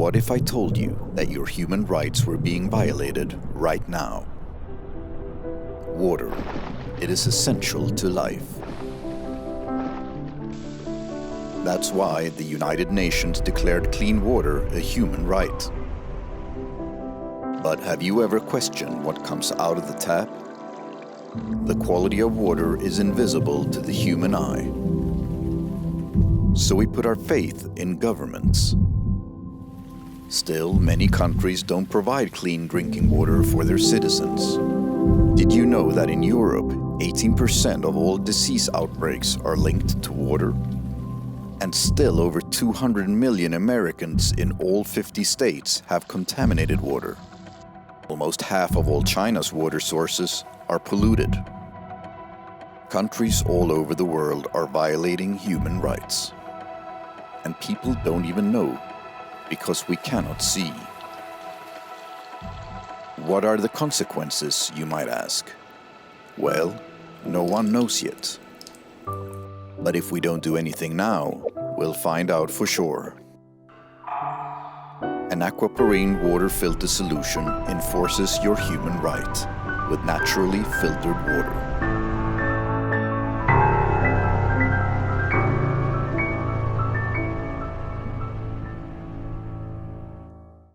What if I told you that your human rights were being violated right now? Water. It is essential to life. That's why the United Nations declared clean water a human right. But have you ever questioned what comes out of the tap? The quality of water is invisible to the human eye. So we put our faith in governments. Still, many countries don't provide clean drinking water for their citizens. Did you know that in Europe, 18% of all disease outbreaks are linked to water? And still over 200 million Americans in all 50 states have contaminated water. Almost half of all China's water sources are polluted. Countries all over the world are violating human rights. And people don't even know, because we cannot see. What are the consequences, you might ask? Well, no one knows yet. But if we don't do anything now, we'll find out for sure. An Aquaporin water filter solution enforces your human right with naturally filtered water.